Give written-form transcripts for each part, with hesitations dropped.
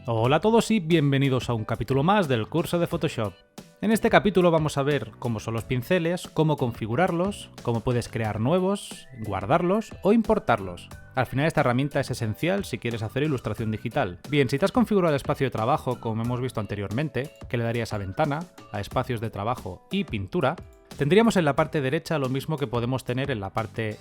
Hola a todos y bienvenidos a un capítulo más del curso de Photoshop. En este capítulo vamos a ver cómo son los pinceles, cómo configurarlos, cómo puedes crear nuevos, guardarlos o importarlos. Al final esta herramienta es esencial si quieres hacer ilustración digital. Bien, si te has configurado el espacio de trabajo como hemos visto anteriormente, que le darías a ventana, a espacios de trabajo y pintura, tendríamos en la parte derecha lo mismo que podemos tener en la parte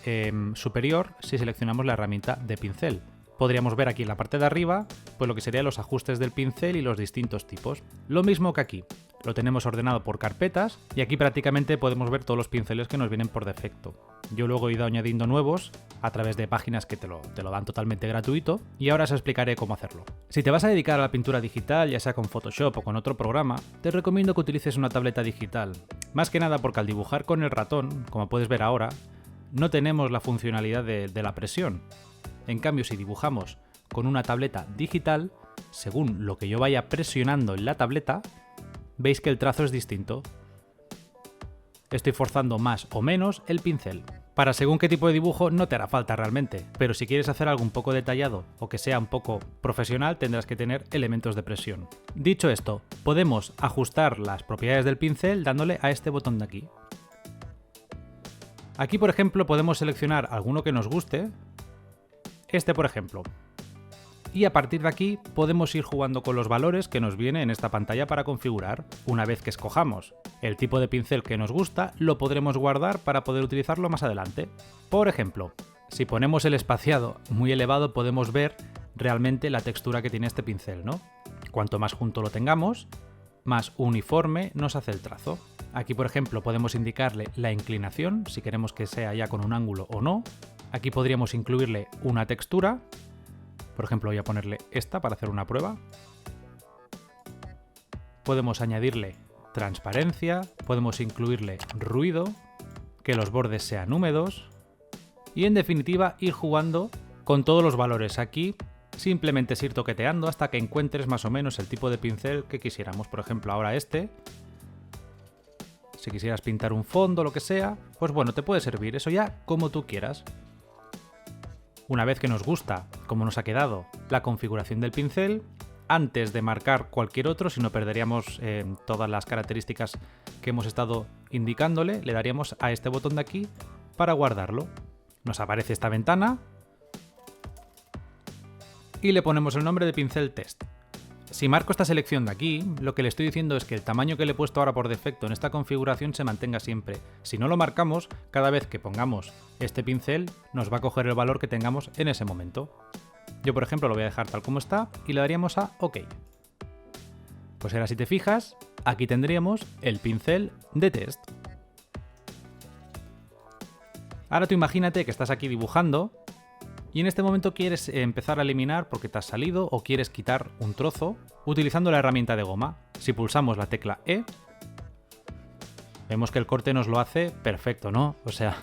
superior si seleccionamos la herramienta de pincel. Podríamos ver aquí en la parte de arriba pues lo que serían los ajustes del pincel y los distintos tipos. Lo mismo que aquí, lo tenemos ordenado por carpetas y aquí prácticamente podemos ver todos los pinceles que nos vienen por defecto. Yo luego he ido añadiendo nuevos a través de páginas que te lo dan totalmente gratuito y ahora os explicaré cómo hacerlo. Si te vas a dedicar a la pintura digital, ya sea con Photoshop o con otro programa, te recomiendo que utilices una tableta digital. Más que nada porque al dibujar con el ratón, como puedes ver ahora, no tenemos la funcionalidad de la presión. En cambio, si dibujamos con una tableta digital, según lo que yo vaya presionando en la tableta, veis que el trazo es distinto. Estoy forzando más o menos el pincel. Para según qué tipo de dibujo no te hará falta realmente, pero si quieres hacer algo un poco detallado o que sea un poco profesional tendrás que tener elementos de presión. Dicho esto, podemos ajustar las propiedades del pincel dándole a este botón de aquí. Aquí, por ejemplo, podemos seleccionar alguno que nos guste. Este, por ejemplo. Y a partir de aquí podemos ir jugando con los valores que nos viene en esta pantalla para configurar. Una vez que escojamos el tipo de pincel que nos gusta, lo podremos guardar para poder utilizarlo más adelante. Por ejemplo, si ponemos el espaciado muy elevado podemos ver realmente la textura que tiene este pincel, ¿no? Cuanto más junto lo tengamos, más uniforme nos hace el trazo. Aquí, por ejemplo, podemos indicarle la inclinación, si queremos que sea ya con un ángulo o no. Aquí podríamos incluirle una textura. Por ejemplo, voy a ponerle esta para hacer una prueba. Podemos añadirle transparencia, podemos incluirle ruido, que los bordes sean húmedos y en definitiva ir jugando con todos los valores. Aquí simplemente es ir toqueteando hasta que encuentres más o menos el tipo de pincel que quisiéramos. Por ejemplo, ahora este. Si quisieras pintar un fondo, lo que sea, pues bueno, te puede servir. Eso ya como tú quieras. Una vez que nos gusta cómo nos ha quedado la configuración del pincel, antes de marcar cualquier otro, si no perderíamos todas las características que hemos estado indicándole, le daríamos a este botón de aquí para guardarlo. Nos aparece esta ventana y le ponemos el nombre de pincel test. Si marco esta selección de aquí, lo que le estoy diciendo es que el tamaño que le he puesto ahora por defecto en esta configuración se mantenga siempre. Si no lo marcamos, cada vez que pongamos este pincel nos va a coger el valor que tengamos en ese momento. Yo, por ejemplo, lo voy a dejar tal como está y le daríamos a OK. Pues ahora si te fijas, aquí tendríamos el pincel de test. Ahora tú imagínate que estás aquí dibujando y en este momento quieres empezar a eliminar porque te has salido o quieres quitar un trozo utilizando la herramienta de goma. Si pulsamos la tecla E, vemos que el corte nos lo hace perfecto, ¿no? O sea,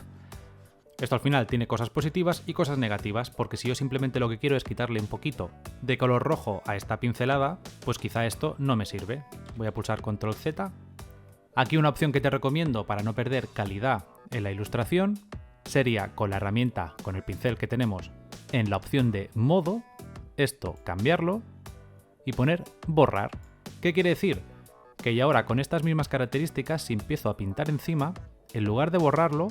esto al final tiene cosas positivas y cosas negativas, porque si yo simplemente lo que quiero es quitarle un poquito de color rojo a esta pincelada, pues quizá esto no me sirve. Voy a pulsar Control Z. Aquí una opción que te recomiendo para no perder calidad en la ilustración sería con la herramienta, con el pincel que tenemos en la opción de modo, esto cambiarlo y poner borrar. ¿Qué quiere decir? Que ya ahora con estas mismas características, si empiezo a pintar encima, en lugar de borrarlo,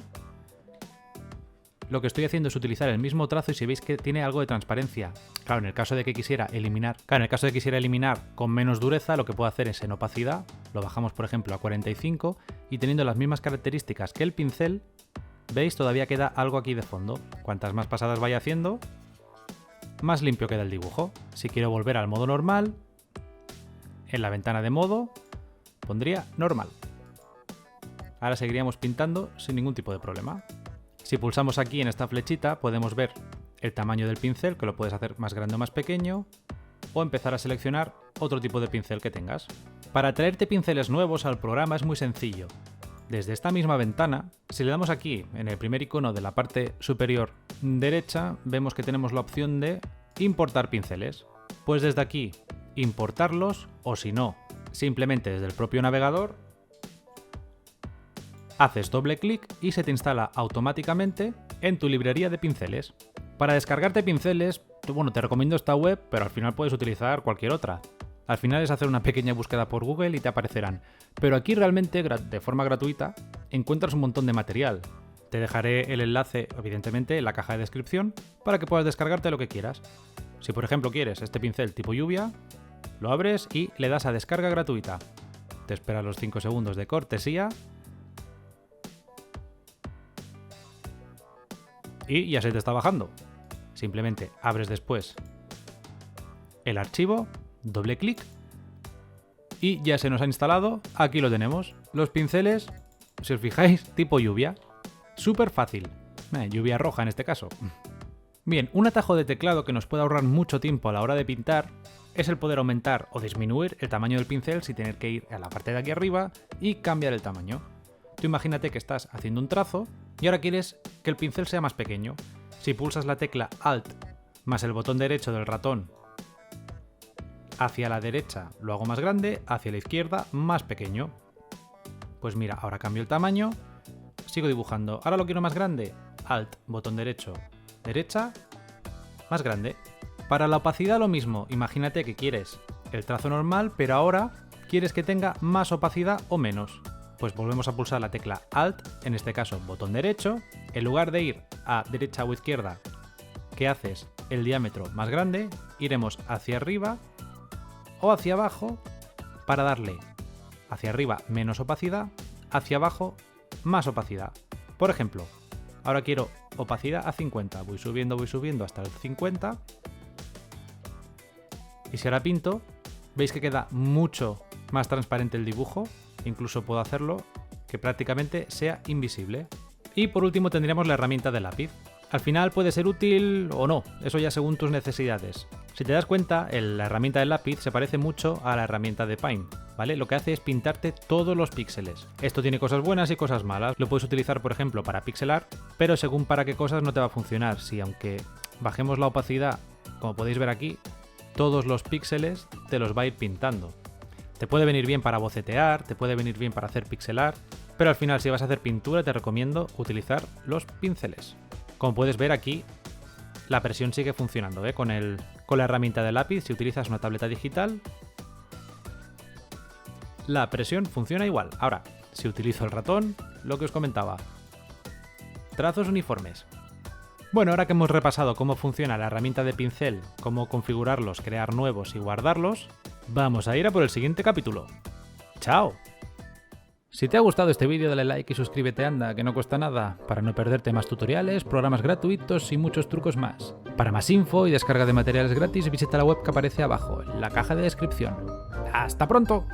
lo que estoy haciendo es utilizar el mismo trazo y si veis que tiene algo de transparencia. Claro, en el caso de que quisiera eliminar, con menos dureza, lo que puedo hacer es en opacidad, lo bajamos por ejemplo a 45 y teniendo las mismas características que el pincel, ¿veis? Todavía queda algo aquí de fondo. Cuantas más pasadas vaya haciendo, más limpio queda el dibujo. Si quiero volver al modo normal, en la ventana de modo, pondría normal. Ahora seguiríamos pintando sin ningún tipo de problema. Si pulsamos aquí en esta flechita, podemos ver el tamaño del pincel, que lo puedes hacer más grande o más pequeño, o empezar a seleccionar otro tipo de pincel que tengas. Para traerte pinceles nuevos al programa es muy sencillo. Desde esta misma ventana, si le damos aquí en el primer icono de la parte superior derecha, vemos que tenemos la opción de importar pinceles. Pues desde aquí, importarlos o si no, simplemente desde el propio navegador, haces doble clic y se te instala automáticamente en tu librería de pinceles. Para descargarte pinceles Bueno, te recomiendo esta web, pero al final puedes utilizar cualquier otra. Al final es hacer una pequeña búsqueda por Google y te aparecerán. Pero aquí realmente, de forma gratuita, encuentras un montón de material. Te dejaré el enlace, evidentemente, en la caja de descripción para que puedas descargarte lo que quieras. Si por ejemplo quieres este pincel tipo lluvia, lo abres y le das a descarga gratuita. Te esperas los 5 segundos de cortesía y ya se te está bajando. Simplemente abres después el archivo, doble clic y ya se nos ha instalado. Aquí lo tenemos, los pinceles, si os fijáis, tipo lluvia. Súper fácil. Lluvia roja en este caso. Bien, un atajo de teclado que nos puede ahorrar mucho tiempo a la hora de pintar es el poder aumentar o disminuir el tamaño del pincel sin tener que ir a la parte de aquí arriba y cambiar el tamaño. Tú imagínate que estás haciendo un trazo y ahora quieres que el pincel sea más pequeño. Si pulsas la tecla Alt más el botón derecho del ratón hacia la derecha lo hago más grande, hacia la izquierda más pequeño. Pues mira, ahora cambio el tamaño, sigo dibujando. Ahora lo quiero más grande, Alt, botón derecho, derecha, más grande. Para la opacidad lo mismo, imagínate que quieres el trazo normal, pero ahora quieres que tenga más opacidad o menos. Pues volvemos a pulsar la tecla Alt, en este caso botón derecho, en lugar de ir a derecha o izquierda, que haces el diámetro más grande, iremos hacia arriba o hacia abajo para darle hacia arriba menos opacidad, hacia abajo más opacidad. Por ejemplo, ahora quiero opacidad a 50, voy subiendo hasta el 50 y si ahora pinto, veis que queda mucho más transparente el dibujo, incluso puedo hacerlo que prácticamente sea invisible. Y por último tendríamos la herramienta de lápiz. Al final puede ser útil o no, eso ya según tus necesidades. Si te das cuenta, la herramienta del lápiz se parece mucho a la herramienta de Paint, ¿vale? Lo que hace es pintarte todos los píxeles. Esto tiene cosas buenas y cosas malas. Lo puedes utilizar, por ejemplo, para pixelar, pero según para qué cosas no te va a funcionar. Si aunque bajemos la opacidad, como podéis ver aquí, todos los píxeles te los va a ir pintando. Te puede venir bien para bocetear, te puede venir bien para hacer pixelar, pero al final si vas a hacer pintura te recomiendo utilizar los pinceles. Como puedes ver aquí, la presión sigue funcionando, ¿eh? Con la herramienta de lápiz, si utilizas una tableta digital, la presión funciona igual. Ahora, si utilizo el ratón, lo que os comentaba, trazos uniformes. Bueno, ahora que hemos repasado cómo funciona la herramienta de pincel, cómo configurarlos, crear nuevos y guardarlos, vamos a ir a por el siguiente capítulo. ¡Chao! Si te ha gustado este vídeo dale like y suscríbete, anda, que no cuesta nada, para no perderte más tutoriales, programas gratuitos y muchos trucos más. Para más info y descarga de materiales gratis visita la web que aparece abajo, en la caja de descripción. ¡Hasta pronto!